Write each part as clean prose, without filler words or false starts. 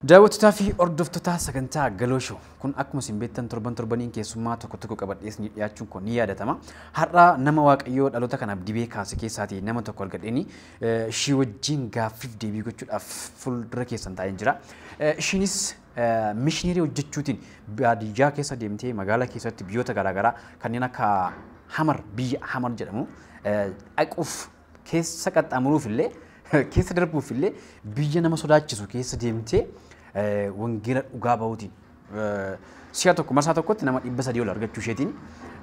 Daawwattoota fi hordoftoota sagantaa Galoo kun akkuma isin beektan torbaniin keessummaa tokko qabadheesni dhiyaachuun kun ni yaadatama. Har'a nama Waaqayyoo dhaloota kanaaf dibee kaase keessaatii nama tokko argadheeni ishii wajjin gaaffiif deebii gochuudhaaf fuuldura keessan taa'ee jira. Ishiinis mishineerii hojjechuutiin baadiyyaa keessa deemtee magaalaa keessatti biyyoota garaagaraa kanneen akka biyya Hamar jedhamu dhaquuf keessa qaxxaamuruuf illee keessa darbuuf illee biyya nama sodaachisu keessa deemtee wangeela dhugaa bahuutiin si'a tokko marsaa tokkotti nama 300 ol argachuu isheetiin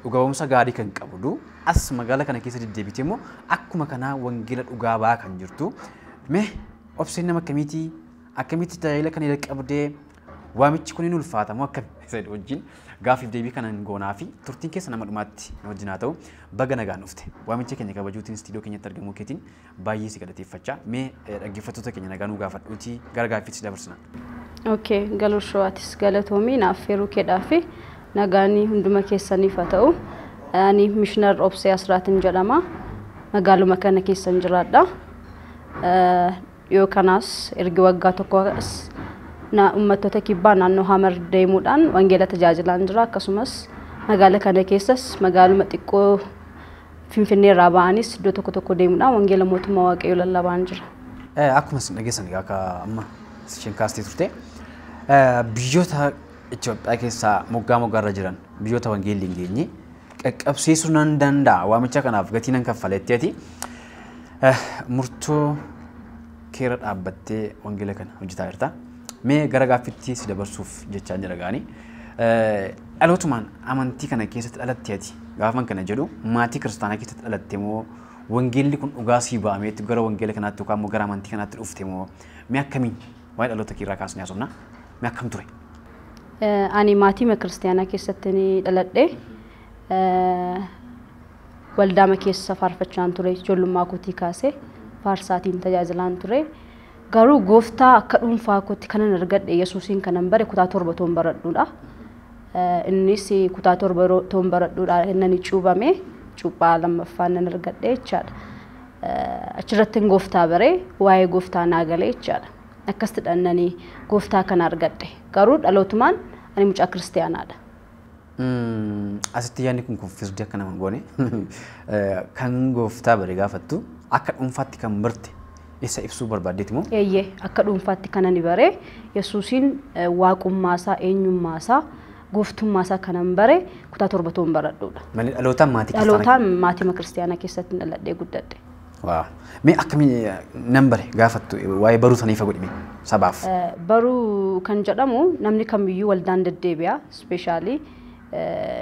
dhugaa bahumsa gaarii kan qabdu as magaalaa kana keessa deddeebitee immoo akkuma kanaa wangeela dhugaa bahaa kan jirtu mee obseen nama akkamitti tajaajila kana qabdee waamichi kun hin ulfaatamu akkamitti wajjin gaaffiif deebii kana goonaa fi turtiin keessa nama dhumaatti wajjin haa ta'u baga nagaan dhufte waamicha keenya kabajuutiin istiidiyoo keenyatti argamuu keetiin baay'ee si galateeffachaa mee dhaggeeffattoota keenya nagaan gaafadhuutii gara gaaffiitti dabarsina. Okay, Galoo Shawaatis galatoomii naaf feeruu keedhaafi nagaanii hunduma keessaniif haa ta'u. Ani Mishinar Obsee Asraatiin jedhama. Magaaluma kana keessan jiraadha. Yoo kanaas erga waggaa tokko uummattoota kibbaa naannoo Hamar deemuudhaan wangeela tajaajilaan jira. Akkasumas magaala kana keessas magaaluma xiqqoo Finfinnee irraa ba'anis iddoo tokko deemuudhaan wangeela mootummaa Waaqayyoo lallabaan jira. Akkuma dhageessan akka amma isheen kaastee turte biyyoota Itoophiyaa keessaa moggaa irra jiran biyyoota wangeelli hin geenye qaqqabsiisuu nan danda'a waamicha kanaaf gatii nan kaffaleetteeti murtoo keera dhaabbattee wangeela kana hojjetaa jirta. Mee gara gaaffiitti si dabarsuuf jechaan jira gaanii dhalootumaan amantii kana keessatti dhalatteeti gaafan kana jedhu maatii kiristaanaa keessatti dhalatte moo wangeelli kun dhugaa sii ba'ameetti gara wangeela kanaatti yookaan gara amantii kanaatti dhufte moo mee akkamiin waa'ee dhaloota keerraa kaasnee haasofna mee akkam ture? Ani maatii kiristaanaa keessatti ni dhaladhe waldaama keessa faarfachaan ture ijoollummaa kootii kaasee faarsaatiin tajaajilaan ture. Garuu gooftaa akka dhuunfaa kootti kanan argadhe Yesuusiin kanan bare kutaa 7 toon baradhuudha. Innis kutaa 7 toon baradhuudha inni cuubame cuuphaa lammaffaan nan argadhe jechaadha. Achirratti gooftaa bare waa'ee gooftaa naa galee jechaadha. Akkasitti dhannanii gooftaa kana argadhe. Garuu dhalootumaan ani mucaa kiristaanaadha. Asitti yaadni kun kuffisuu akka nama goone kan gooftaa bare gaafattu akka dhuunfaatti kan barte isa ibsuu barbaaddeeti moo? Eeyyee akka dhuunfaatti kanan bare Yesuusiin waaqummaasaa eenyummaasaa gooftummaasaa kanan bare kutaa 7 toon baradhuudha. Malee dhalootaan maatii kiristaanaa keessatti dhaladhee guddadhe. Waaw. Mee akkamii nan bare gaafattu waa'ee baruu saniif godhime sabaaf? Baruu kan jedhamu namni kamiyyuu waldaan deddeebi'a ispeeshaalii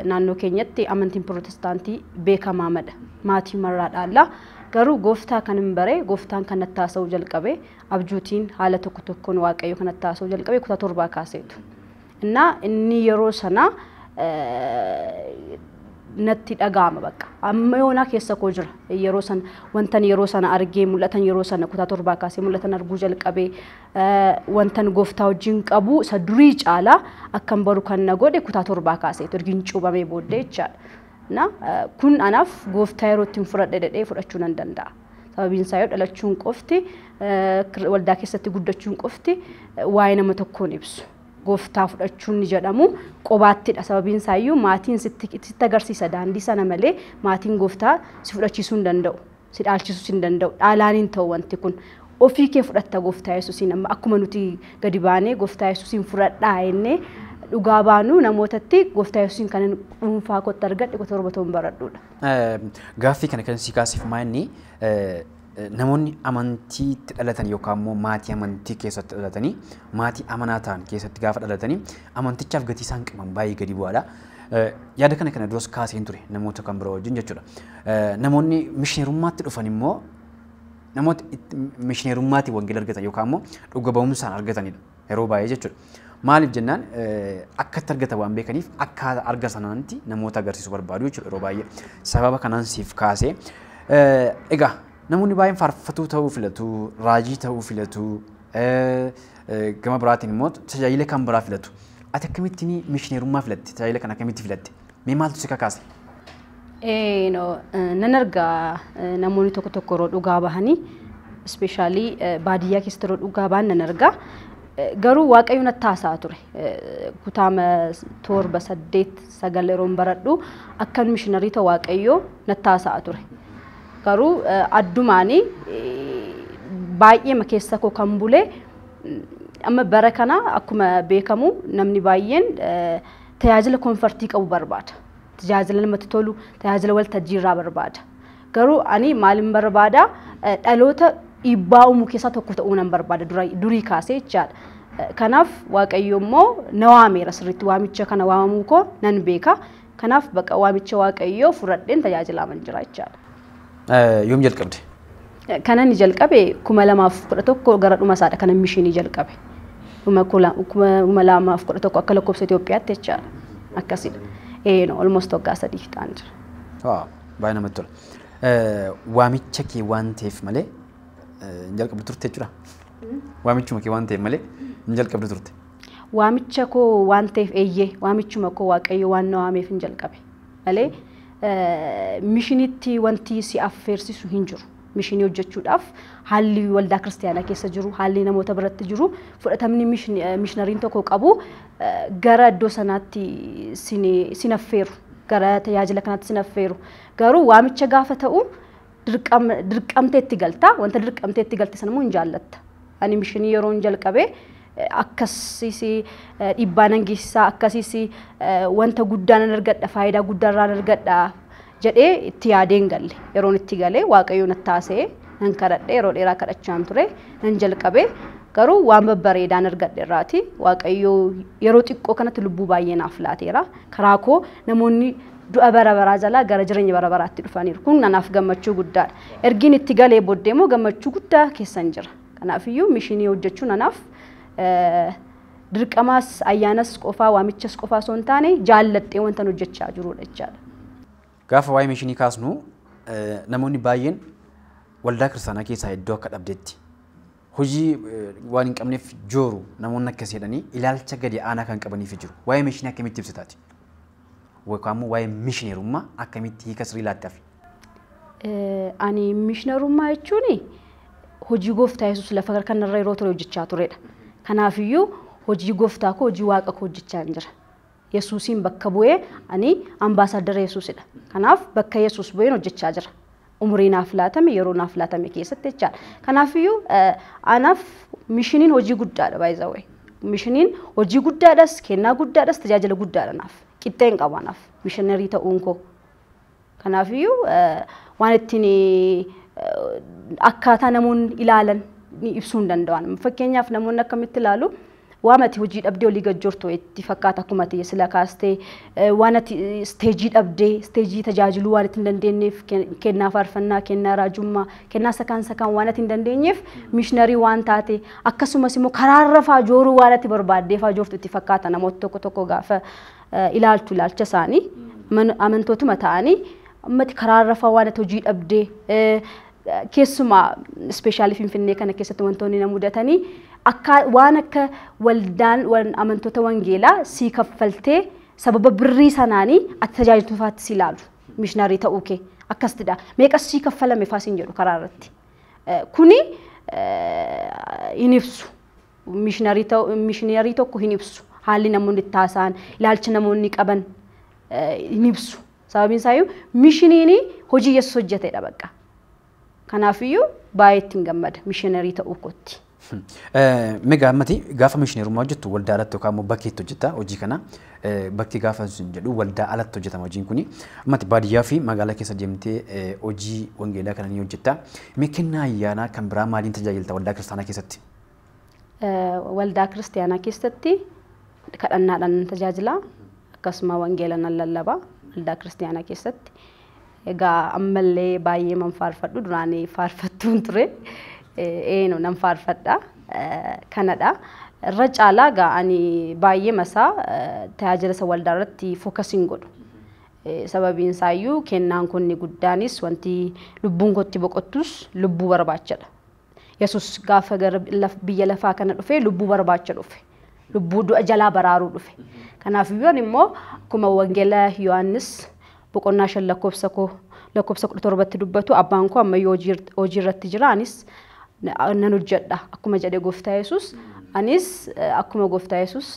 naannoo keenyatti amantiin pirootestaantii beekamaadha. Maatii marraa dhaallaa. Garuu gooftaa kanin bare gooftaan kanatti taasisuu jalqabe abjuutiin haala tokkoon Waaqayyo kanatti taasisuu jalqabe kutaa 7 kaaseetu. Inni yeroo sana natti dhaga'ama bakka. Amma yoonaa keessa koo jira. Yeroo sana wantan yeroo sana argee mul'atan yeroo sana kutaa 7 kaasee mul'atan arguu jalqabe wantan gooftaa wajjin qabu isa durii caalaa akkan baru kan na godhe kutaa 7 kaaseetu ergiin cuubamee booddee jechaadha. Kun anaaf gooftaa yeroo ittiin fudhadhe dhedhee fudhachuu nan danda'a. Sababiin isaa yoo dhalachuun qofti waldaa keessatti guddachuun qofti waa'ee nama tokkoon ibsu. Gooftaa fudhachuun ni jedhamu qobaattidha. Sababiin isaa iyyuu maatiin sitti agarsiisa daandii sana malee maatiin gooftaa si fudhachiisuu hin danda'u. Si dhaalchisuu hin danda'u. Dhaalaan hin ta'u wanti kun. Ofii kee fudhatta gooftaa Yesuusiin amma akkuma nuti gadi baanee gooftaa Yesuusiin fudhadhaa jennee dhugaa baanu namootatti gooftaa Yesuusiin kan dhuunfaa kootti argadhe kutaa 7 toon baradhuudha. Gaaffii kana kan si kaasiif maanni namoonni amantiitti dhalatan yookaan immoo maatii amantii keessatti dhalatanii maatii amanaa ta'an keessatti gaafa dhalatanii amantichaaf gatii isaan qaban baay'ee gadi bu'aadha. Yaada kana duras kaaseen ture namoota kan biroo wajjin jechuudha. Namoonni mishineerummaatti dhufan immoo namoota mishineerummaatti wangeela argatan yookaan immoo dhuga ba'umsaan argatanidha yeroo baay'ee jechuudha. Maaliif jennaan akkatti argatan waan beekaniif akka argasanaanti namoota agarsiisuu barbaadu jechuudha yeroo baay'ee. Sababa kanaan siif kaasee egaa namoonni baay'een faarfatuu ta'uu filatu, raajii ta'uu filatu, gama biraatiin immoo tajaajila kan biraa filatu. Ati akkamittiin mishineerummaa filatte? Tajaajila kana akkamitti filatte? Mee maaltu si kakaase? Nan argaa namoonni tokko yeroo dhugaa bahanii ispeeshaalii baadiyyaa keessatti yeroo dhugaa bahan nan argaa. garuu waaqayyo nattaasaa ture kutaama torba saddeet sagal yeroon baradhu akkan missionarii ta'u waaqayyo nattaasaa ture garuu addumaanii baay'ee keessa koo kan bule amma bara kana akkuma beekamu namni baay'een tajaajila konfartii qabu barbaada tajaajila namatti tolu tajaajila waltajjii irraa barbaada garuu ani maalin barbaada dhaloota dhiibbaa uumuu keessaa tokko ta'uu nan barbaada durii kaasee jechaadha. Kanaaf waaqayyo immoo na waameera sirriitti waamicha kana waamamuu koo nan beeka. Kanaaf baqa waamicha waaqayyoo fudhadheen tajaajilaa man jira jechaadha. Yoom jalqabde? Kana ni jalqabe 2011 gara dhuma isaadha kana mishinii jalqabe. 2011 akka lakkoofsa Itoophiyaatti jechaadha. Akkasidha. Almost waggaa 3 ta'an jira. Baay'ee namatti tola. Waamicha kee waan ta'eef malee jalqabdu turte jechuudha. Waamichuma kee waan ta'eef malee jalqabdu turte. Waamicha koo waan ta'eef eeyyee waamichuma koo waaqayyo waan na waameef hin jalqabe malee mishinitti wanti si affeersisu hin jiru. Mishinii hojjechuudhaaf haalli waldaa kiristaanaa keessa jiru haalli namoota biratti jiru fudhatamni mishinariin tokko qabu gara iddoo sanaatti sin affeeru gara tajaajila kanaatti sin affeeru garuu waamicha gaafa ta'u dirqamtee itti galta wanta dirqamtee itti galte sana immoo hin jaallatta ani mishinii yeroo hin jalqabe akkasiis dhiibbaa nan geessisaa akkasiis wanta guddaa nan argadha faayidaa guddaa irraa nan argadha jedhee itti yaadeen galle yeroon itti galee waaqayyo nattaasee nan kadhadhe yeroo dheeraa kadhachaan ture nan jalqabe garuu waan babbareedaan argadhe irraati waaqayyo yeroo xiqqoo kanatti lubbuu baay'ee naaf laateera karaa koo namoonni du'a bara baraa jalaa gara jireenya bara baraatti dhufaniiru kun nanaaf gammachuu guddaadha ergiin itti galee booddee immoo gammachuu guddaa keessan jira kanaafiyyuu mishinii hojjechuu nanaaf dirqamaas ayyaanas qofaa waamichas qofaa osoo hin taane jaalladhee wanta hojjechaa jirudha jechaadha. Gaafa waa'ee mishinii kaasnu namoonni baay'een waldaa kiristaanaa keessaa iddoo akka dhabdeetti hojii waan hin qabneef jooru namoonni akkas jedhanii ilaalcha gadi aanaa kan qabaniif jiru. Waa'ee mishinii akkamitti ibsitaati? Yookaan waa'ee mishineerummaa akkamitti hiika sirrii laattaaf? Ani mishineerummaa jechuun hojii gooftaa Yesuus lafa kanarra yeroo ture hojjechaa turedha. Kanaafiyyuu hojii gooftaa koo hojii waaqa koo hojjechaa jira. Yesuusiin bakka bu'ee ani ambaasaadara Yesuusidha. Kanaaf bakka Yesuus bu'een hojjechaa jira. Umurii naaf laatame yeroo naaf laatame keessatti jechaadha. Kanaafiyyuu anaaf mishiniin hojii guddaadha by the way. Mishiniin hojii guddaadhas kennaa guddaadhas tajaajila guddaadha naaf. Qixxeen qaba naaf mishinerii ta'uun koo. Kanaafiyyuu waan ittiin akkaataa namoonni ilaalan ibsuu hin danda'an. Fakkeenyaaf namoonni akkamitti ilaalu waamati hojii dhabdee olii gajjoortoo itti fakkaata akkuma ta'e sila kaastee waan ati steejii dhabdee steejii tajaajiluu waan itti hin dandeenyeef kennaa faarfannaa kennaa raajummaa kennaa sakaan waan itti hin dandeenyeef mishinerii waan taate akkasumas immoo karaarra faajooruu waan itti barbaaddee faajoortu itti fakkaata namoota tokko gaafa ilaaltu ilaalcha isaanii amantootuma ta'anii ammatti karaarra faa waan itti hojii dhabdee keessumaa ispeeshaalii Finfinnee kana keessatti wantoonni na mudatanii waan akka waldaan amantoota wangeelaa sii kaffaltee sababa birrii sanaanii ati tajaajiltuufaatti si ilaalu mishinerii ta'uu kee akkasitidha meeqas sii kaffalame faasiin jedhu karaa irratti kuni hin ibsu mishinerii tokko hin ibsu haalli namoonni itti haasa'an ilaalcha namoonni qaban hin ibsu sababiin isaayyuu mishiniini hojii Yesuus hojjetedha bakka kanaafiyyuu baay'ee ittiin gammada mishinerii ta'uu kootti. Mega ammati gaafa mishineerummaa hojjettu waldaa alatti yookaan immoo bakkeetti hojjetta hojii kana bakki gaafa sun jedhu waldaa alatti hojjetama hojiin kuni ammati baadiyyaa fi magaalaa keessa deemtee hojii wangeelaa kana ni hojjetta kennaa ayyaanaa kan biraa maaliin tajaajilta waldaa kiristaanaa keessatti? Waldaa kiristaanaa keessatti kadhannaadhaan tajaajila akkasuma wangeela nan lallabaa waldaa kiristaanaa keessatti egaa ammallee baay'ee man faarfadhu duraanii faarfattuun ture. Nan faarfadha kanadha irra caalaa ga'anii baay'ee masaa tajaajila isa waldaa irratti fookasiin godhu sababiin isaayyuu kennaan kunni guddaanis wanti lubbuun kootti boqottus lubbuu barbaachadha Yesuus gaafa gara biyya lafaa kana dhufe lubbuu barbaacha dhufe lubbuu du'a jalaa baraaruu dhufe kanaafiyyuu immoo akkuma wangeela Yohaannis boqonnaa 5 lakkoofsa 17tti dubbatu abbaan koo ammayyuu hojii irratti jira anis nan hojjedha akkuma jedhe gooftaa Yesuus Anis akkuma Gooftaa Yesuus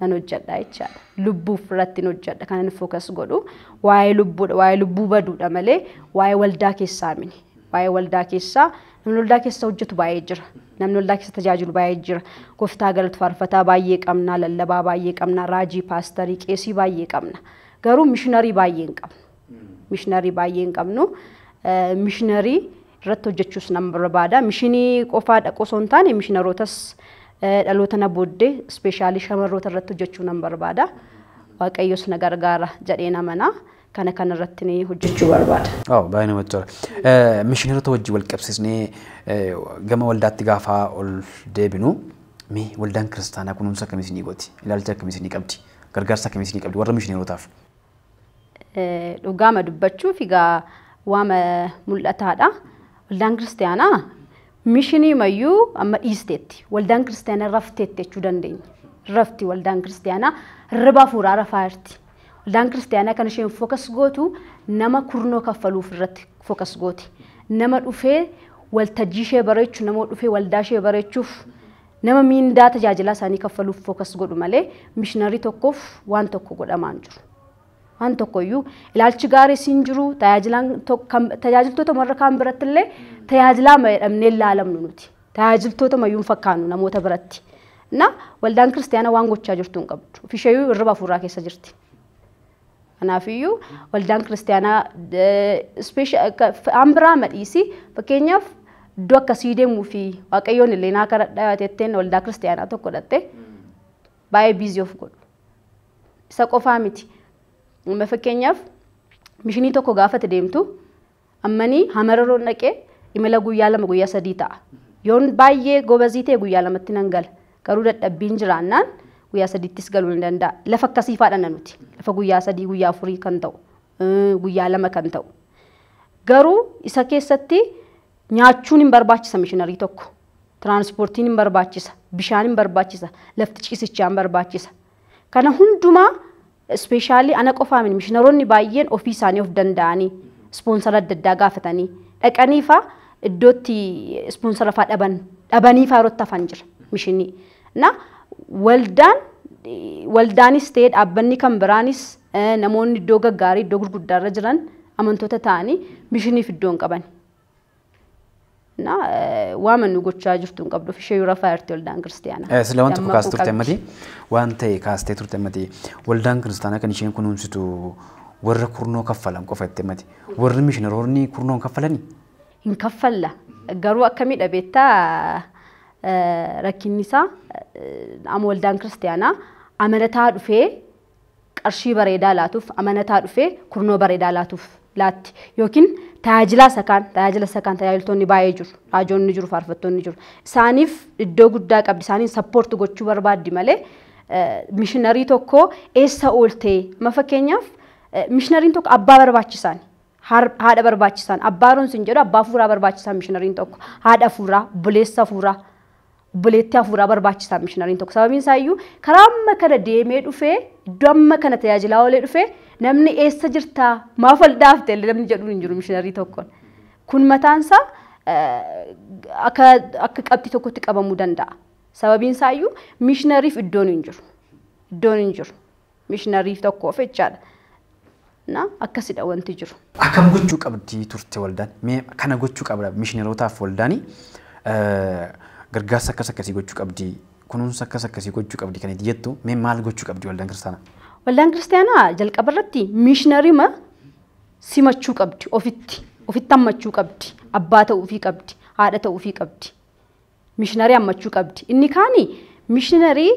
nan hojjedha jechaadha. Lubbuuf irratti nan hojjedha kan inni focus godhu waa'ee lubbuudha waa'ee lubbuu baduudha malee waa'ee waldaa keessaa miti. Waa'ee waldaa keessaa namni waldaa keessa hojjetu baay'ee jira. Namni waldaa keessa tajaajilu baay'ee jira. Gooftaa galata faarfataa baay'ee qabna, lallabaa baay'ee qabna, raajii paastarii qeesii baay'ee qabna. Garuu missionarii baay'ee hin qabnu. Missionarii baay'ee hin qabnu. Missionarii irratti hojjechuus nan barbaada. Mishinii qofaa dhaquu osoo hin taane missionarootas dhaloota na booddee ispeeshaalii shamarroota irratti hojjechuu nan barbaada. Waaqayyoos na gargaara jedhee namana. Kana irratti ni hojjechuu barbaada. Baay'ee namatti tola. Mishineerota wajjin wal qabsiisnee gama waldaatti gaafa ol deebinu mee waldaan kiristaanaa kunuunsa akkamiis ni gooti? Ilaalcha akkamiis ni qabdi? Gargaarsa akkamiis ni qabdi warra mishineerotaaf? Dhugaama dubbachuuf egaa waama mul'ataadha. Waldaan kiristaanaa mishinii mayyuu amma dhiisteetti. Waldaan kiristaanaa rafteetti jechuu dandeenya. Rafti waldaan kiristaanaa ribaa fuuraa rafaa jirti. Waldaan kiristaanaa kan isheen focus gootu nama kurnoo kaffaluuf irratti focus gooti. Nama dhufee waltajjii ishee bareechuu, nama dhufee waldaa ishee bareechuuf, nama miindaa tajaajila isaanii kaffaluuf focus godhu malee missionarii tokkoof waan tokko godhamaa hin jiru. Waan tokkoyyuu ilaalchi gaarii siin jiru tajaajiltoota warra kaan biratti illee tajaajilaa jedhamnee ilaalamnu nuti. Tajaajiltoota mayyuu fakkaannu namoota biratti. Na waldaan kiristaanaa waan gochaa jirtu hin qabdu. Ofisheeyyuu irriba fuuraa keessa jirti. Kanaafuu waldaan kiristaanaa ambiraa madhiisi fakkeenyaaf iddoo akkasii deemuu fi waaqayyoon illee naa kadhadhaa jetteen waldaa kiristaanaa tokko dhatte baay'ee biizii of godhu. Isa qofaa miti. Fakkeenyaaf mishinii tokko gaafate deemtu ammanii hamararoo dhaqee imala guyyaa 2 guyyaa 3 ta'a. Yoon baay'ee gobazii ta'e guyyaa 2tti nan gala. Garuu dadhabbiin jiraannaan guyyaa 3ttis galuu hin danda'a. Lafa akkasii faadhana nuti. Lafa guyyaa 3 guyyaa 4 kan ta'u, guyyaa 2 kan ta'u. Garuu isa keessatti nyaachuun hin barbaachisa missionarii tokko. Tiranspoortiin hin barbaachisa, bishaan hin barbaachisa, lafti ciisichaa hin barbaachisa. Kana hundumaa ispeeshaalii ana qofaa miti missionaroonni baay'een ofii isaanii of danda'anii ispoonsara adda addaa gaafatanii dhaqaniifa iddootti ispoonsara faa dhabaniifa yeroo tafan jira mishinii. Na waldaanis ta'ee dhaabbanni kan biraanis namoonni iddoo gaggaarii iddoo gurguddaarra jiran amantoota ta'anii mishiniif iddoo hin qaban. Na waamannu gochaa jirtu hin qabdu ofishee yoo rafaa jirti waldaan kiristaanaa. Sila waan tokko kaastee turte ammati waan ta'e kaastee turte ammati waldaan kiristaanaa kan isheen kunuunsitu warra kurnoo kaffalan qofa itti ammati warri mishineroonni kurnoo kaffalanii? Hin kaffalla garuu akkamidha beektaa rakkinni isaa amma waldaan kiristaanaa amanataa dhufee qarshii bareedaa laatuuf amanataa dhufee kurnoo bareedaa laatuuf laatti yookiin tajaajila sakaan tajaajiltoonni baay'ee jiru raajoonni jiru faarfattoonni jiru isaaniif iddoo guddaa qabdi isaaniin support gochuu barbaaddi malee missionarii tokko eessa ooltee ma fakkeenyaaf missionariin tokko abbaa barbaachisan haadha barbaachisan abbaaroon sin jedhu abbaa fuuraa barbaachisan missionariin tokko haadha fuuraa buleessa fuuraa buleetti fuuraa barbaachisan missionariin tokko sababiin isaa iyyuu karaa amma kana deemee dhufee iddoo amma kana tajaajilaa oolee dhufee namni eessa jirtaa maaf waldaaf ta'e namni jedhu hin jiru missionarii tokkoon kun mataan isaa akka qabxii tokkotti qabamuu danda'a sababiin isaa iyyuu missionariif iddoon hin jiru missionariif tokkoof jechaadha na akkasidha wanti jiru. Akkam gochuu qabdi turte waldaan mee kana gochuu qabda missionerootaaf waldaanii gargaarsa akkasii gochuu qabdi kunuunsa akkasii gochuu qabdi kan itti jettu mee maal gochuu qabdi waldaan kiristaanaa? Waldaan kiristaanaa jalqaba irratti missionarii simachuu qabdi ofitti hammachuu qabdi abbaa ta'uufii qabdi haadha ta'uufii qabdi missionarii hammachuu qabdi inni kaani missionarii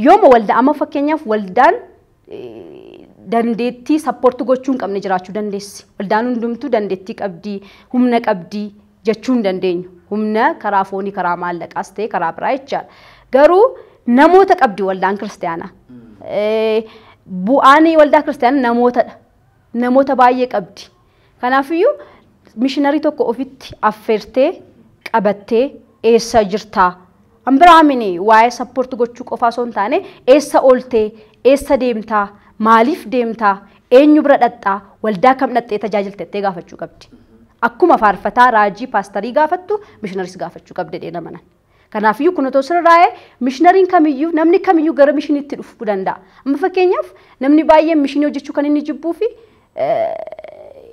yooma waldaa amma fakkeenyaaf waldaan dandeettii support gochuu hin qabne jiraachuu dandeessi waldaan hundumtuu dandeettii qabdi humna qabdi jechuu hin dandeenyu humna karaa foonii karaa maallaqaas ta'e karaa biraa jechaadha garuu namoota qabdi waldaan kiristaanaa bu'aan waldaa kiristaanaa namoota baay'ee qabdi kanaafiyyuu missionarii tokko ofitti affeertee qabattee eessa jirtaa ambiraamini waa'ee support gochuu qofaa osoo hin taane eessa ooltee eessa deemtaa maaliif deemtaa eenyu bira dhaqxaa waldaa kam dhaqxee tajaajiltettee gaafachuu qabdi akkuma faarfataa raajii paastarii gaafattu missionaris gaafachuu qabdi dheena manan Kanaafiyyuu kun otoo sirraa'ee mishinariin kamiyyuu namni kamiyyuu gara mishiniitti dhufuu danda'a. Amma fakkeenyaaf namni baay'een mishinii hojjechuu kan inni jibbuu fi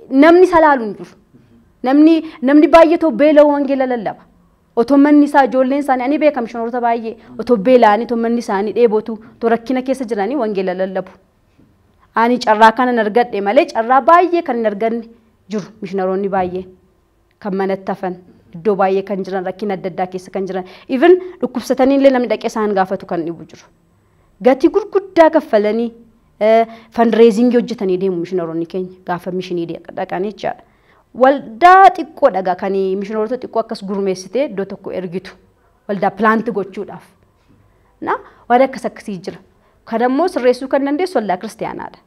namni salaaluun jiru. Namni baay'ee too beela wangeela lallaba. Otoo manni isaa ijoolleen isaanii ani beeka mishinoorota baay'ee otoo beela'anii otoo manni isaanii dheebotu otoo rakkina keessa jiranii wangeela lallabu. Ani carraa kanan argadhe malee carraa baay'ee kan hin arganne jiru mishinaroonni baay'ee kan manatti hafan iddoo baay'ee kan jiran rakkina adda addaa keessa kan jiran even dhukkubsatanii illee namni dhaqee isaan gaafatu kan dhibu jiru. Gatii gurguddaa kaffalanii fundraisingii hojjetanii deemu mishinaroonni keenya gaafa mishinii dhaqanii jechaadha. Waldaa xiqqoo dhagaa kan mishinoorota xiqqoo akkas gurmeessitee iddoo tokko ergitu waldaa pilaanti gochuudhaaf. Waan akkas akkasii jira. Kan ammoo sirreessuu kan dandeessu waldaa kiristaanaadha.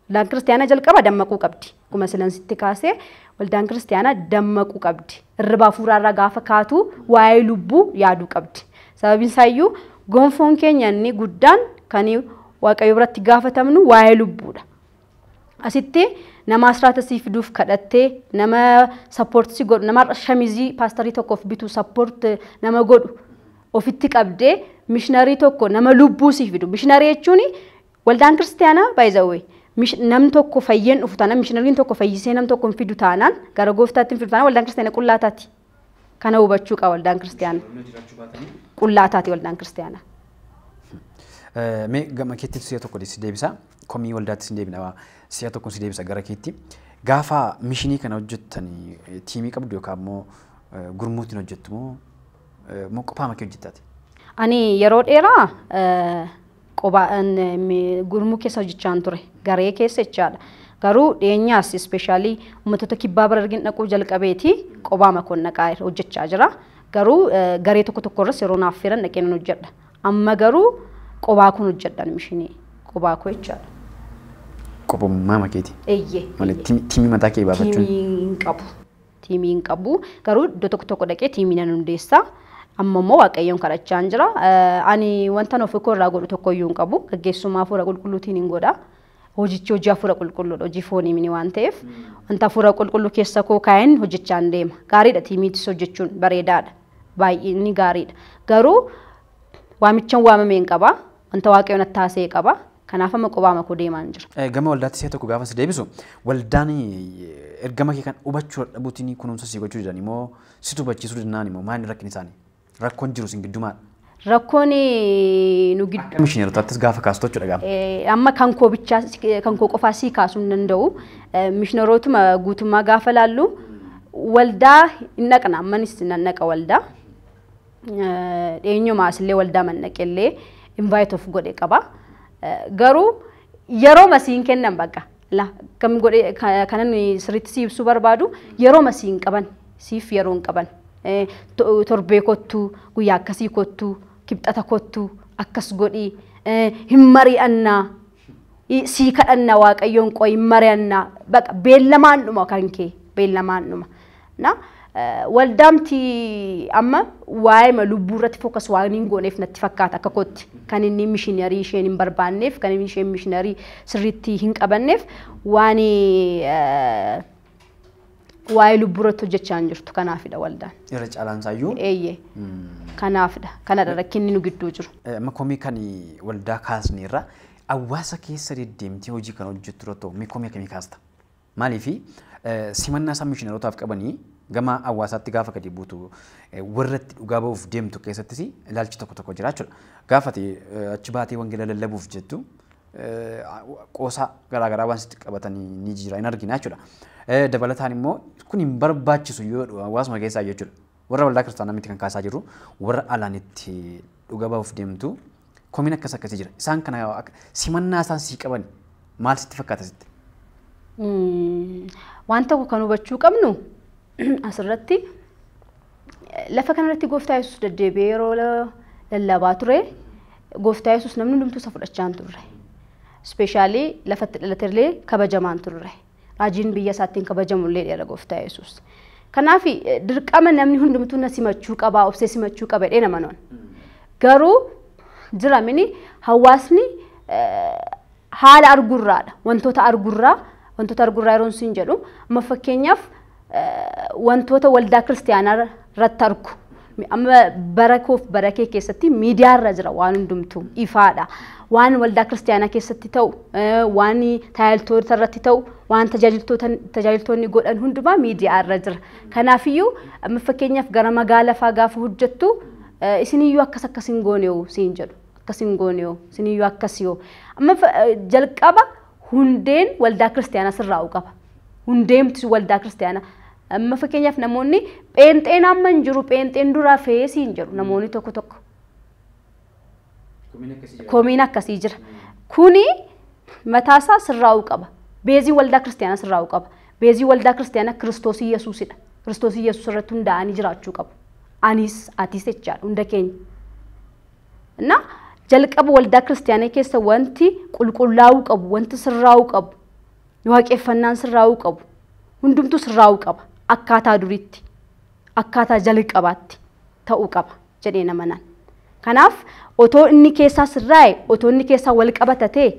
Waldaan kiristaanaa jalqaba dammaquu qabdi. Akkuma silansitti kaasee waldaan kiristaanaa dammaquu qabdi. Irribaa fuuraarraa gaafa kaatu waa'ee lubbuu yaaduu qabdi. Sababiin isaayyuu gonfoon keenya inni guddaan kan Waaqayyo biratti gaafatamnu waa'ee lubbuudha. Asitti nama asraata sii fiduuf kadhattee nama sappoort si godhu nama shamizii paastarii tokkoof bitu sappoort nama godhu ofitti qabdee mishinarii tokko nama lubbuu sii fidu. Mishinarii jechuun waldaan kiristaanaa by the way nam tokko fayyeen dhufu taanaan mishinariin tokko fayyisee nam tokko hin fidu taanaan gara gooftaatti hin fidu taanaan waldaan kiristaanaa qullaataati. Kana hubachuu qaba waldaan kiristaanaa. Qullaataati waldaan kiristaanaa. Mee gama keetti si'a tokko si deebisa. Komii waldaatti si deebina si'a tokko si deebisa gara keetti. Gaafa mishinii kana hojjettanii tiimii qabdu yookaan immoo gurmuutiin hojjettu moo qophaa makee hojjettaati? Ani yeroo dheeraa gurmuu keessa hojjechaan ture garee keessa jechaadha. Garuu dhiyeenyaas ispeeshaalii uummattoota kibbaa bira argin dhaquu jalqabeeti qophaa makoon naqaa hojjechaa jira. Garuu garee tokko irras yeroo naaf firan dhaqeen hojjedha. Amma garuu qophaa kun hojjedhan mishinii qophaa koo jechaadha. Qophummaa makeeti? Eeyyee. Malee tiimii mataa kee baafachuun? Tiimii hin qabu. Garuu iddoo tokko dhaqee tiimii nan hundeessa. Amma immoo Waaqayyoon kadhachaa jira. Ani wanta nuuf irraa godhu tokkoyyuu hin qabu. Gaggeessummaa hafuura qulqulluutiin hin godha. Hojichi hojii hafuura qulqulluudha. Hojii foonii mini waan ta'eef wanta hafuura qulqulluu keessa koo kaa'een hojjechaa deema. Gaariidha tiimiitis hojjechuun bareedaadha. Baay'inni gaariidha. Garuu waamichaan waamamee hin qaba. Wanta Waaqayyoon attaasee qaba. Kanaaf amma qophaa makoo deemaan jira. Gama waldaatti si'a tokko gaafa si deebisu waldaan ergama kee kan hubachuu dhabuutiin kunuunsa si gochuu jedhani moo si hubachiisuu danda'an immoo maali rakkin isaanii? Rakkoon jiru sin gidduu maal? Rakkoon nu gidduu. Mishineerotaattis gaafa kaastu jechuudha gaafa. Amma kan koo bichaa kan koo qofaa sii kaasuu hin danda'u. Mishineerotuma guutummaa gaafa laallu waldaa hin dhaqna ammanis nan dhaqa waldaa. Dhiyeenyumaas illee waldaa man dhaqellee invite of godhe qaba. Garuu yeroo masiin kennan bakka la kam godhe kanan sirriitti si ibsuu barbaadu yeroo masiin qaban siif yeroo hin qaban torbee kottuu guyyaa akkasii kottuu kibxata kottuu akkas godhii hin mari'annaa sii kadhannaa Waaqayyoon qooyi hin mari'annaa bakka beellamaan dhuma kan kee beellamaan dhuma na waldaamti amma waa'ee lubbuu irratti fookas waan hin gooneef natti fakkaata akka kootti kan inni mishiinarii isheen hin barbaanneef kan inni isheen mishiinarii sirriitti hin qabanneef waan waa'ee lubbuu irratti hojjechaa hin jirtu kanaafidha waldaan. Irra caalaan isaayyuu? Eeyyee. Kanaafidha. Kanadha rakkinni nu gidduu jiru. Amma komii kan waldaa kaasneerra hawaasa keessa deddeemtee hojii kana hojjettu irratti komii akkamii kaasta? Maaliifi simannaa isaan mishiinarotaaf qabanii gama hawaasaatti gaafa gadi buutu warratti dhugaa ba'uuf deemtu keessattis ilaalchi tokko jira jechuudha. Gaafati achi baatee wangeela lallabuuf jettu qoosaa garaagaraa waan sitti qabatanii ni jira hin argina jechuudha. Dabalataan immoo kun hin barbaachisu yoo hawaasuma keessaa jechuudha. Warra waldaa kiristaanaa miti kan kaasaa jiru warra alaan itti dhugaa ba'uuf deemtu komiin akkasii jira. Isaan kana simannaa isaan sii qaban maal sitti fakkaata sitti? Waan tokko kan hubachuu qabnu asirratti lafa kanarratti gooftaa Yesuus deddeebi'ee yeroo lallabaa ture gooftaa Yesuus namni hundumtuu isa fudhachaa turre. Ispeeshaalii lafatti dhalateerlee kabajamaan turre. Raajiin biyya isaattiin kabajamullee dheera gooftaa Yesuus. Kanaaf dirqama namni hundumtuu na simachuu qabaa obsee simachuu qaba jedhee nama noon. Garuu jira mini hawaasni haala argurraadha. Wantoota argurraa yeroo siin jedhu amma fakkeenyaaf wantoota waldaa kiristaanaa irratti argu amma barakoof barakee keessatti miidiyaa irra jira waan hundumtuu ifaadha. Waan waldaa kiristaanaa keessatti ta'u, waan tajaajiltoota irratti ta'u, waan tajaajiltoonni godhan hundumaa miidiyaa irra jira. Kanaafiyyuu amma fakkeenyaaf gara magaalaa fa'aa gaafa hojjettu isiniyyuu akkasiin gooneewu siin jedhu. Akkasiin gooneewu isiniyyuu akkasiyoo. Amma jalqaba hundeen waldaa kiristaanaa sirraa'uu qaba. Hundeemti waldaa kiristaanaa. Amma fakkeenyaaf namoonni pheenxeen amma hin jiru pheenxeen duraa feesii hin jedhu namoonni tokko tokko. Komiin akkasii jira. Kuni mataasaa sirraa'uu qaba. Beezii waldaa kiristaanaa sirraa'uu qaba. Beezii waldaa kiristaanaa Kiristoos Yesuusidha. Kiristoos Yesuus irratti hundaa'anii jiraachuu qabu. Anis atis jechaadha hunda keenya. Na jalqaba waldaa kiristaanaa keessa wanti qulqullaa'uu qabu, wanti sirraa'uu qabu, waaqeffannaan sirraa'uu qabu, hundumtuu sirraa'uu qaba. Akkaataa duriitti, akkaataa jalqabaatti ta'uu qaba jedhee namanaan. Kanaaf otoo inni keessaa sirraa'e, otoo inni keessaa wal qabatatee,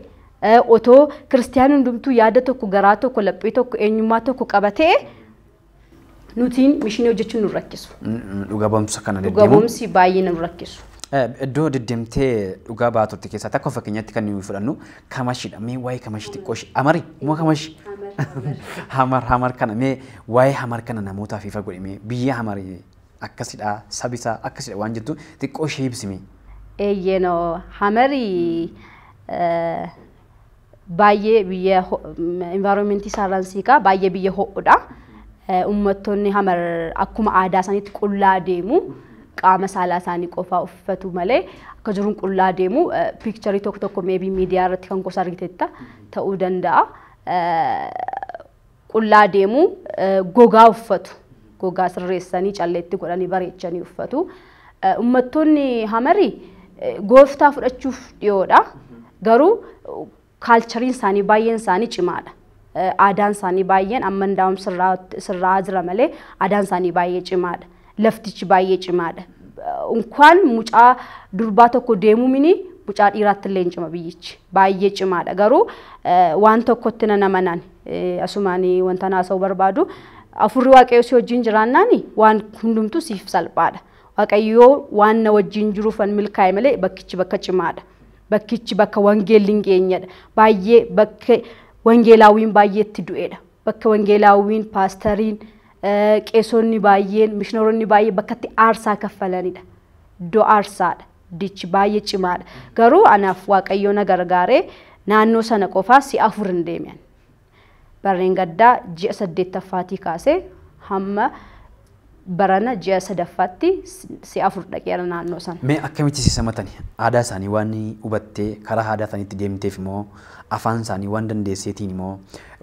otoo kiristaanni hundumtuu yaada tokko, garaa tokko, laphee tokko, eenyummaa tokko qabatee nutiin mishinii hojjechuun nu rakkisu. Dhugaa ba'umsa kana deddeemu. Dhugaa ba'umsi baay'ee nu rakkisu. Iddoo deddeemtee dhugaa baatutti keessaa takka fakkeenyaatti kan nuyi fudhannu kamashidha. Mee waa'ee kamashii xiqqoo amari moo kamashi? Hamar kana mee waa'ee hamar kana namootaaf ifa godhime biyya hamarii akkasidha sabisaa akkasidha waan jettu xiqqoo ishee ibsime. Eeyyeenoo hamarii baay'ee biyya environmentii saaraansiikaa baay'ee biyya ho'uudha. Uummattoonni hamar akkuma aadaa isaaniitti qullaa deemu. Qaama saalaa isaanii qofaa uffatu malee akka jiruun qullaa deemu piikcharii tokko tokko meebii miidiyaa irratti kan gosa argiteetta ta'uu danda'a. Qullaa deemu gogaa uffatu. Gogaa sirreessanii calleetti godhanii bareechanii uffatu. Uummattoonni hamarii gooftaa fudhachuuf dhiyoodha. Garuu kaalchariin isaanii baay'een isaanii cimaadha. Aadaan isaanii baay'een amma hundaa'um sirraa jira malee aadaan isaanii baay'ee cimaadha. Laftichi baay'ee cimaadha. Unkaan mucaa durbaa tokko deemu mini mucaa dhiiraatti illee cima biyyichi baay'ee cimaadha. Garuu waan tokkotti nanamanaan asumaanii wanta naasa'uu barbaadu afurri waaqayyoo si wajjin jiraannaani waan hundumtuu siif salphaadha. Waaqayyoo waan na wajjin jiruufan milkaa'e malee bakkichi bakka cimaadha. Bakkichi bakka wangeelli hin geenyedha. Baay'ee bakka wangeelaawiin baay'eetti du'edha. Bakka wangeelaawiin paastariin qeesonni baay'een mishinoroonni baay'ee bakkatti aarsaa kaffalanidha. Iddoo aarsaadha. Dichi baay'ee cimaadha. Garuu anaaf waaqayyoo na gargaaree naannoo sana qofaa si afur hin deeman. Barreen gaddaa ji'a 8ffaatii kaasee hamma barana ji'a 3ffaatti si afur dhaqeera naannoo sana. Mee akkamitti si simatani? Aadaa isaanii waan hubattee karaa aadaa isaaniitti deemteef immoo afaan isaanii waan dandeesseetiin immoo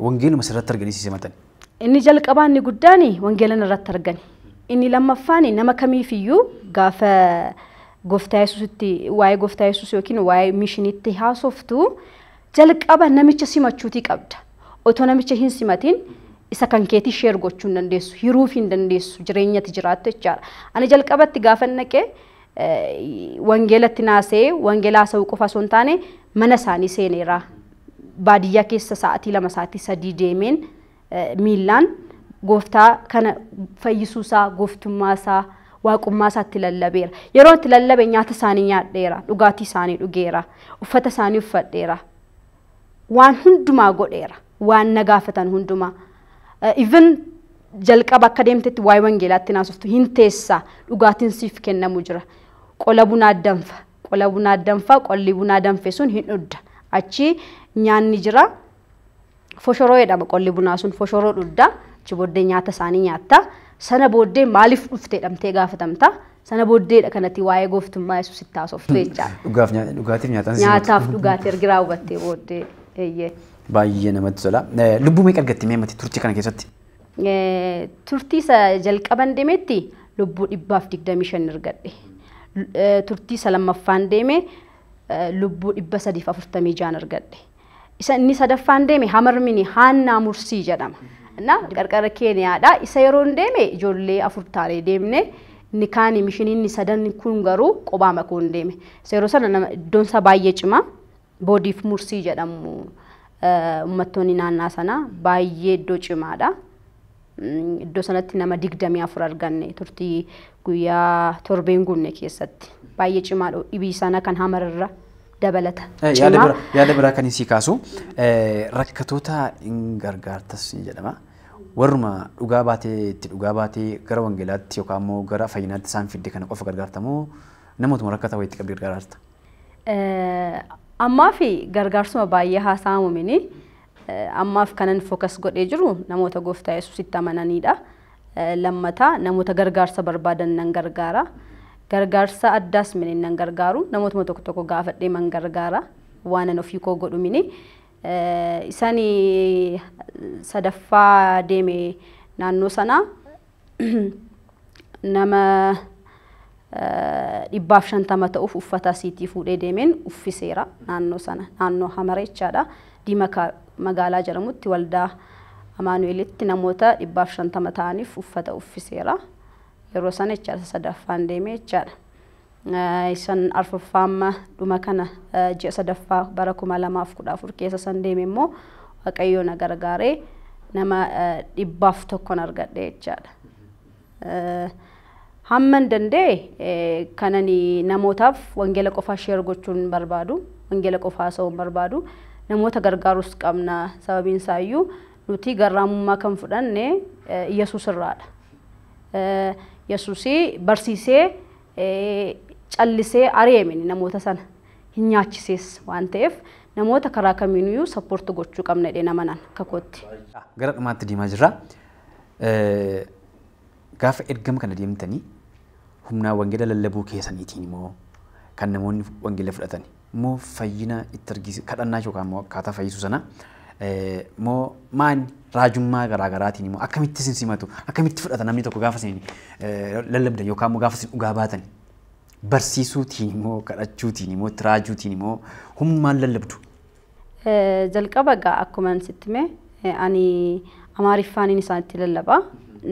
wangeeluma sirratti arganii si simatani? Inni jalqabaan inni guddaan wangeela irratti argani. Inni lammaffaan nama kamiifiyyuu gaafa gooftaa Yesuusitti waa'ee gooftaa Yesuus yookiin waa'ee mishiniitti haasoftu jalqaba namicha simachuutii qabda. Otoo namicha hin simatiin isa kan keetii sheer gochuu hin dandeessu, hiruuf hin dandeessu, jireenyatti jiraattu jechaadha. Ani jalqabatti gaafa naqee wangeelatti naasee wangeela haasa'uu qofa osoo hin taane mana isaanii seeneera. Baadiyyaa keessa sa'aatii 2 sa'aatii 3 deemeen miilaan gooftaa kana fayyisuusaa, gooftummaasaa, waaqummaasaa itti lallabeera. Yeroo itti lallabe nyaata isaanii nyaadheera, dhugaatii isaanii dhugeera, uffata isaanii uffadheera. Waan hundumaa godheera, waan na gaafatan hundumaa. Even jalqaba akka deemtetti waa'ee wangeelaatti naasoftu hin teessaa dhugaatiin siif kennamu jira. Qola bunaa danfa, qola bunaa danfa, qolli bunaa danfe sun hin dhudda. Achi nyaanni jira. Foshoroo jedhama qolli bunaa sun foshoroo dhudda. Achi booddee nyaata isaanii nyaatta. Sana booddee maaliif dhufte jedhamtee gaafatamta. Sana booddeedha kanatti waa'ee gooftummaa Yesuusitti haasoftu jechaadha. Dhugaatiif nyaataan nyaataaf dhugaatii ergiraa hubattee booddee eeyyee. Baay'ee namatti tola. Lubbuu meeqa argatte meemati turtii kana keessatti? Turtii isa jalqaban deemetti lubbuu 125 argadhe. Turtii isa lammaffaan deeme lubbuu 346 argadhe. Isa inni sadaffaan deeme Hamarmini Haannaa Mursii jedhama. Na qarqara Keeniyaadha. Isa yeroo deeme ijoollee 4 taanee deemne inni kaan mishiniin sadan kun garuu qophaa makuun deeme. Isa yeroo sana iddoon isaa baay'ee cima. Boodiif Mursii jedhamu uummattoonni naannaa sana baay'ee iddoo cimaadha. iddoo sanatti nama 24 arganne turtii guyyaa torbeen guunne keessatti baay'ee cimaadha dhibii sana kan hamararra dabalata. Yaada biraa kan isii kaasu rakkatoota hin gargaartas jedhama. Warruma dhugaa baatee gara wangeelaatti yookaan immoo gara fayyinaatti isaan fidde kana qofa gargaartamoo namootuma rakkata wayitti qabdee gargaarta? Ammaa fi gargaarsuma baay'ee haasa'amu mini ammaaf kanan fookas godhee jiru namoota gooftaa Yesuusitti amananiidha. Lammataa namoota gargaarsa barbaadan nan gargaara. Gargaarsa addaas mini nan gargaaru. Namootuma tokko tokko gaafadhee man gargaara. Waan an ofii koo godhu mini. Isani sadaffaa deeme naannoo sana nama 150 ta'uuf uffata siitii fuudhee deemeen uffiseera naannoo sana naannoo Hamareechaadha. Diimaa magaalaa jedhamutti waldaa Amaanu'eelitti namoota 150 ta'aniif uffata uffiseera. Yeroo sana jechaadha sadaffaan deeme jechaadha. Isan arfaffaa dhuma kana ji'a sadaffaa bara 2014 keessa san deeme immoo Waaqayyo na gargaaree nama 101 argadhe jechaadha. Hamman danda'e kanani namootaaf wangeela qofaa share gochuun barbaadu, wangeela qofaa haasa'uun barbaadu, namoota gargaarus qabna. Sababiin isaayyuu nuti garraamummaa kan fudhanne Yesuus irraadha. Yesuusi barsiisee callisee ari'eemini namoota sana hin nyaachisees waan ta'eef namoota karaa kamiiniyyuu support gochuu qabna jedhee namanan kakootti. Gara dhumaatti deemaa jirra. Gaafa ergama kana deemtanii humnaa wangeela lallabuu keessaniitiin immoo kan namoonni wangeela fudhatan immoo fayyina itti argisiisu kadhannaa yookaan immoo akkaataa fayyisuu sana immoo maan raajummaa garaagaraatiin immoo akkamitti simatu akkamitti fudhata namni tokko gaafa isin lallabdan yookaan immoo gaafa isin dhugaa baatan barsiisuutiin immoo kadhachuutiin immoo raajuutiin immoo humnaan lallabdu. Jalqaba gaa akkuma sitti mee ani Amaariffaanin isaanitti lallabaa.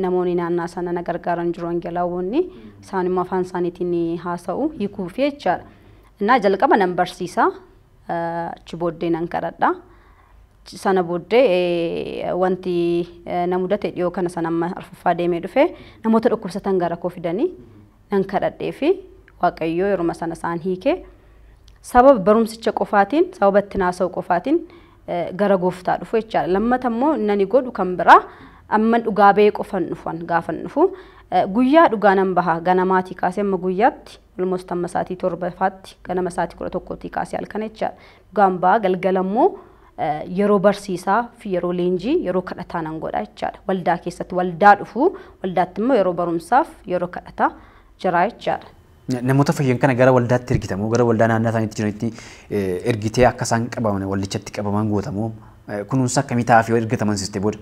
Namoonni naannaa sana na gargaaran jiru wangeelaawwanni isaan immoo afaan isaaniitiin haasa'u hiikuu fi jechaadha. Innaa jalqaba nan barsiisa achi booddee nan kadhadha. Sana booddee wanti na mudate dhiyoo kana sana amma arfaffaa deemee dhufe namoota dhukkubsatan gara koo fidanii nan kadhadhee fi Waaqayyoo yeruma sana isaan hiikee sababa barumsicha qofaatiin sababa itti haasa'u qofaatiin gara gooftaa dhufu jechaadha. Lammata immoo nani godhu kan biraa amman dhugaa ba'ee qofan dhufan gaafan dhufu guyyaa dhugaa nan baha ganamaatii kaasee amma guyyaatti almost amma sa'aatii 7faatti ganama sa'aatii 11tii kaasee halkan jechaadha. Dhugaan baha galgala immoo yeroo barsiisaa fi yeroo leenjii yeroo kadhataa nan godha jechaadha. Waldaa keessatti waldaa dhufu waldaatti immoo yeroo barumsaaf yeroo kadhataa jira jechaadha. Namoota fayyan kana gara waldaatti ergitamu gara waldaa naannoo isaaniitti jiranitti ergitee akka isaan qabaman waldichatti qabaman gootamu kunuunsa akkamii ta'aa fi ergataman sistee booda.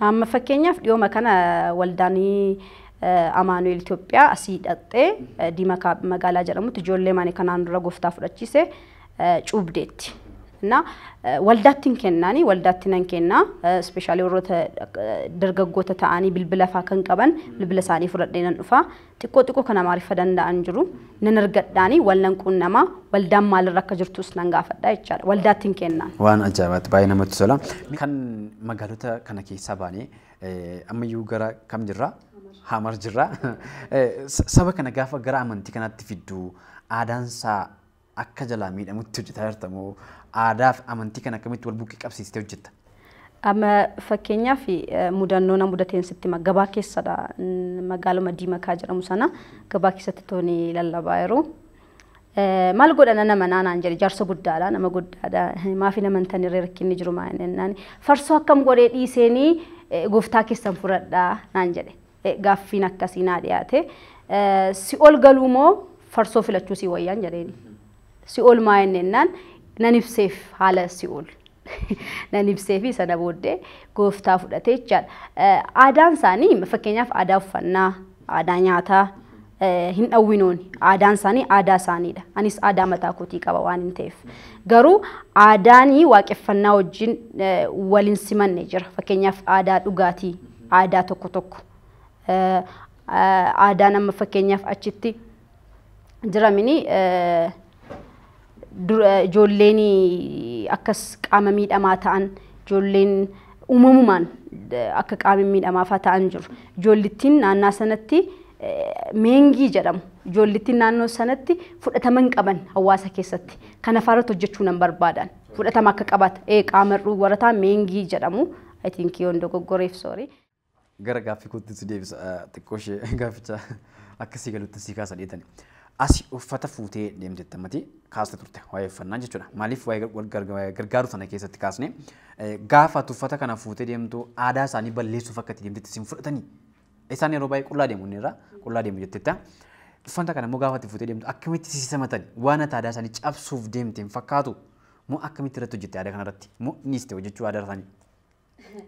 Amma fakkeenyaaf dhiyooma kana waldaanii Amaanu'eel Itoophiyaa asii dhaqxee Diimaa magaalaa jedhamutti ijoollee maanii kanaan dura gooftaa fudhachiise cuubdeetti. Na waldaatti hin kennaani waldaatti nan kennaa ispeeshaalii warroota dargaggoota ta'anii bilbila faa kan qaban bilbila isaanii fudhadhee nan dhufa. Xiqqoo kana Amaariffa danda'an jiru nan argadhaani wallan qunnamaa waldaan maalirra akka jirtus nan gaafadha jechaadha. Waldaatti hin kennaan. Waan ajaa'ibaatti baay'ee namatti tola. Kan magaalota kana keessaa baanee ammayyuu gara kam jirra? Hamar jirra. Saba kana gaafa gara amantii kanaatti fiddu aadaansaa akka jalaa miidhamutti hojjetaa jirtamoo aadaa fi amantii kana akkamitti wal bukkee qabsiistee hojjetta? Amma fakkeenyaaf mudannoo na mudateen sitti gabaa keessadha magaaluma Diimaa jedhamu sana gabaa keessatti tooni lallabaa yeroo maal godhana nama naanaan jedhe jaarsa guddaadha nama guddaadha maafi namantan irree rakkinni jiru maa'inaan farsoo akkam godhee dhiiseenii gooftaa keessan fudhadhaa naan jedhe gaaffiin akkasii naa dhiyaate si ol galuu moo farsoo filachuu si wayyaan jedheeni si ol maa'inaan nan ibseef haala si ol nan ibseefi sana booddee gooftaa fudhatee jechaadha. Aadaan isaanii fakkeenyaaf aadaa uffannaa aadaa nyaataa hin dhawwinooni aadaan isaanii aadaa isaaniidha. Anis aadaa mataa kootii qaba waan hin ta'eef garuu aadaanii waaqeffannaa wajjin waliin simanne jira. Fakkeenyaaf aadaa dhugaatii aadaa tokko aadaa nama fakkeenyaaf achitti jiramini ijoolleen akkas qaama miidhamaa ta'an ijoolleen uumamumaan akka qaamni miidhamaaf ta'an jiru. Ijoollittiin naannaa sanatti meengii jedhamu. Ijoollittiin naannoo sanatti fudhatama hin qaban hawaasa keessatti. Kana faarratti hojjechuu nan barbaadan. Fudhatama akka qabaata. Qaama warataa meengii jedhamu. I think yoon dogoggoreef sorry. Gara gaaffii kootti si deebisa xiqqoo ishee gaafficha akkasii galuutti si kaasa dheetani. Asi uffata fuutee deemtetti ammati kaasta turte waa'ee uffannaa jechuudha. Maaliif waa'ee gargaaru sana keessatti kaasne gaafa uffata kana fuutee deemtu aadaa isaanii balleessuuf akka itti deemtetti isin fudhatanii. Isaan yeroo baay'ee qullaa deemu irraa qullaa deemu jettetta. Uffata kana immoo gaafa itti fuutee deemtu akkamitti sisamatan waan aadaa isaanii cabsuuf deemteen fakkaatu moo akkamitti irratti hojjette aadaa kanarratti moo innis ta'e hojjechuu aadaa isaanii.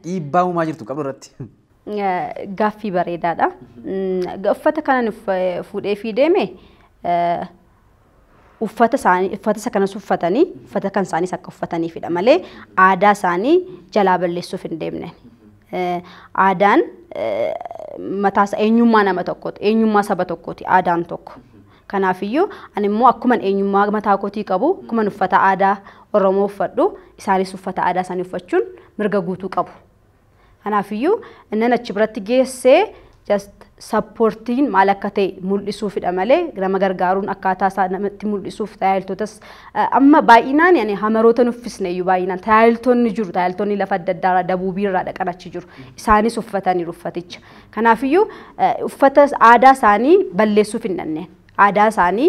Dhiibbaa uumaa jirtu qabdu irratti. Gaaffii bareedaadha. Uffata kanan fuudhee fi deeme uffata isa kanas uffatanii uffata kan isaanis akka uffataniifidha malee aadaa isaanii jalaa balleessuuf hin deemne. Aadaan mataa eenyummaa nama tokkooti, eenyummaa saba tokkooti aadaan tokko. Kanaafiyyuu ani immoo akkuma eenyummaa mataa kootii qabu, akkuma uffata aadaa Oromoo uffadhu, isaanis uffata aadaa isaanii uffachuun mirga guutuu qabu. Kanaafiyyuu inni achi biratti geessee just supportiin maal akka ta'e mul'isuufidha malee nama gargaaruun akkaataa isaa namatti mul'isuuf tajaajiltootas amma baay'inaan yani hamaroota nuffisne iyyuu baay'inaan tajaajiltoonni jiru tajaajiltoonni lafa adda addaa dabuubii irraa dhaqan achi jiru isaanis uffatanii uffaticha. Kanaafiyyuu uffata aadaa isaanii balleessuuf hin dhanneen. Aadaa isaanii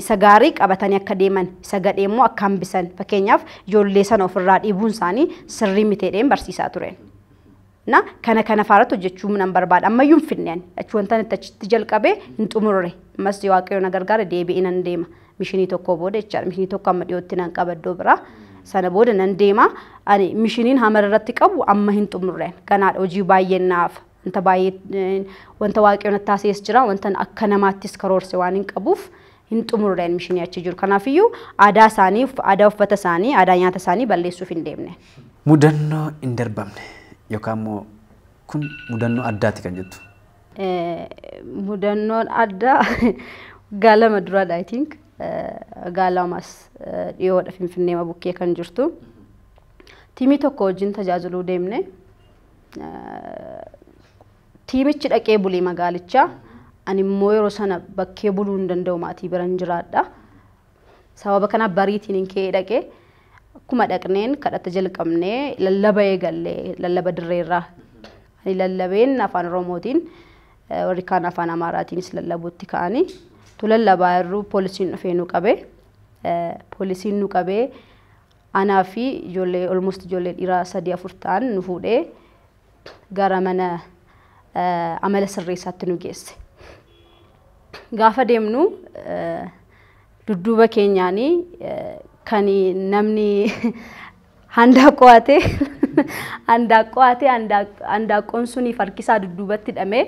isa gaarii qabatanii akka deeman isa gadhee immoo akka hambisan fakkeenyaaf ijoollee sana ofirraa dhiibuun isaanii sirrii miteedheen barsiisaa turan. Na kana faaratu hojjechuu nan barbaada ammayyuu finneen achi wanta itti jalqabee hin xumurre mas waaqayyo na gargaara deebi'ee nan deema mishinii tokko booda jechaadha mishinii tokko amma dhiyootti nan qabaddoo biraa sana booda nan deema ani mishiniin hamar irratti qabu amma hin xumurreen kanaadha hojii baay'een naaf wanta baay'ee wanta waaqayyo na taasisees jira wanta akka namaattis karoorse waan hin qabuuf hin xumurreen mishinii achi jiru kanaafiyyuu aadaa isaanii aadaa uffata isaanii aadaa nyaata isaanii balleessuuf hin deemne. Mudannoo hin darbamne. Yookaan kun mudannoo addaati kan jettu. Mudannoon addaa gaalama duraadha I think gaalamas dhiyoodha Finfinnee bukkee kan jirtu. Tiimii tokko wajjin tajaajiluu deemne tiimichi dhaqee bulee magaalichaa ani immoo yeroo sana bakkee buluu hin danda'u maatii biran jiraadha. Sababa kana bariitiin hin ka'ee dhaqee akkuma dhaqneen kadhata jalqabnee lallaba eegallee lallaba dirreerraa ani lallabeen afaan Oromootiin warri kaan afaan Amaaraatiinis lallabuutti ka'anii tu lallabaa irru poolisiin dhufee nu qabee poolisiin nu qabee anaa fi ijoollee almost ijoollee dhiiraa 3-4 ta'an nu fuudhee gara mana amala sirreessaatti nu geesse. Gaafa deemnu dudduuba keenyaanii kan namni handaaqoon suni farkisaa dudduubatti hidhamee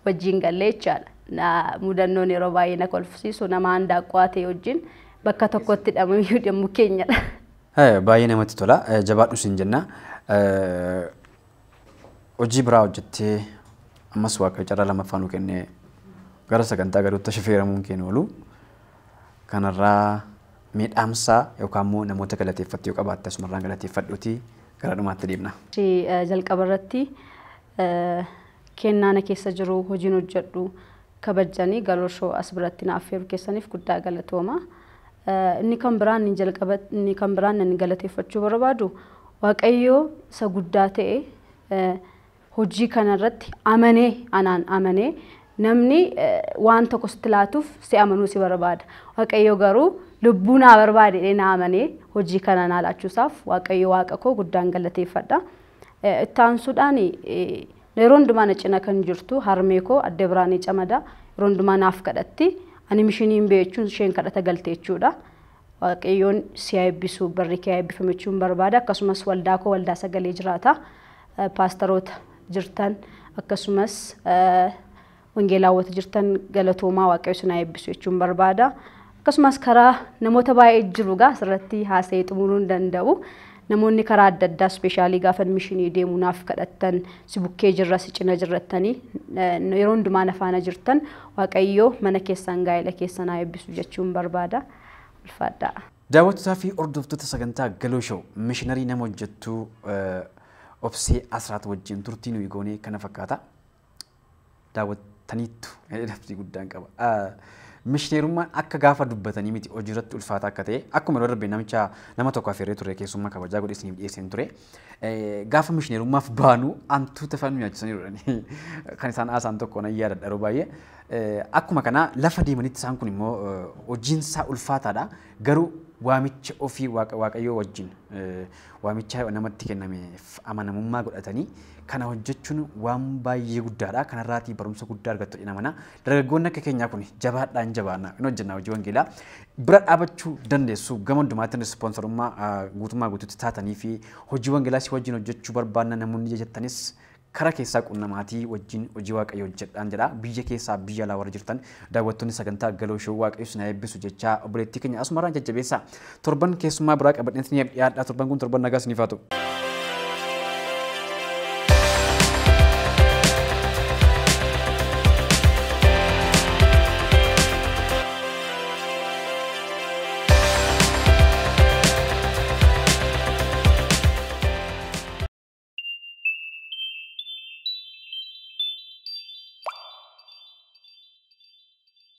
wajjin gallee jechaadha. Mudannoon yeroo baay'ee na kolfisiisu nama handaaqoo ta'e wajjin bakka tokkotti hidhamuu deemu keenyadha. Baay'ee namatti tola. Jabaadhu siin jenna. Hojii biraa hojjettee ammas waaqayyo carraa lammaffaa nu kennee gara sagantaa galuutti shifeeramuun keenya oolu kanarraa miidhamsaa yookaan immoo namoota galateeffatti yoo qabaatte asumarraan galateeffadhuuti gara dhumaatti deemna. Jalqaba irratti kennaana keessa jiru hojiin hojjedhu kabajanii galooshoo as biratti naaf feeru keessaniif guddaa galatooma. Inni kan biraan inni galateeffachuu barbaadu waaqayyo isa guddaa ta'e hojii kanarratti amanee namni waan tokko sitti laatuuf si amanuu si barbaada. Waaqayyo garuu lubbuu naa barbaade na amanee hojii kana naa laachuusaaf waaqayyo waaqa koo guddaan galateeffadha. Itti aansuudhaan yeroo hundumaa na cina kan jirtu harmee koo adde Biraanee Camadaa yeroo hundumaa naaf kadhatti ani mishiniin beechuun isheen kadhata galtee jechuudha. Waaqayyoon si eebbisu barri kee eebbifame jechuun barbaada. Akkasumas waldaa koo waldaa sagalee jiraata. Paastaroota jirtan akkasumas wangeelaawwata jirtan galatoomaa waaqayyo isin eebbisu jechuun barbaada. Akkasumas karaa namoota baay'ee jiru asirratti haasa'ee xumuruu hin danda'u. Namoonni karaa adda addaa ispeeshaalii gaafa mishinii deemuu naaf kadhattan si bukkee jirra si cina jirrattanii yeroo hundumaa na faana jirtan waaqayyo mana keessan gaa'ela keessan eebbisu jechuun barbaada. Ulfaadhaa. Daawwattoota fi hordoftoota sagantaa Galoo Show mishiinarii nama hojjettuu obsee asraat wajjin turtii nuyi goonee kana fakkaata. Daawwattaniittu dhabsii guddaan qaba. Mishineerummaan akka gaafa dubbatanii miti hojii irratti ulfaata akka ta'e akkuma yeroo darbee nama tokko affeerree ture keessummaa kabajaa godhee isiniif dhiyeesseen ture. Gaafa mishineerummaaf baanu hantuuta fa'aa nu nyaachisanii kan isaan haasaan tokko nan yaadadha yeroo baay'ee. Akkuma kana lafa deemanitti isaan kun immoo hojiinsaa ulfaataadha. Garuu waamicha ofii waaqayyoo wajjin waamicha namatti kennameef amanamummaa godhatanii kana hojjechuun waan baay'ee guddaadha. Kanarraatii barumsa guddaa argattu dha namana. Dargaggoonni akka keenyaa kun jabaadhaan jabaanna hin hojjennaa hojii wangeelaa bira dhaabachuu dandeessu. Gama hundumaatti ispoonsarummaa guutummaa guutuutti taatanii fi hojii wangeelaa si wajjin hojjechuu barbaanna namoonni jettanis karaa keessaa qunnamaatii wajjin hojii waaqayyoo hojjedhaan jedha. Biyya keessaa biyya alaa warra jirtan daawwattoonni sagantaa Galooshoo waaqayyo isin haa eebbisu jechaa obboleettii keenya asumarraan jajjabeessaa. Torban keessummaa biraa qabadheen isiniif dhiyaadhaa. Torban kun torban nagaa isiniif haa ta'u.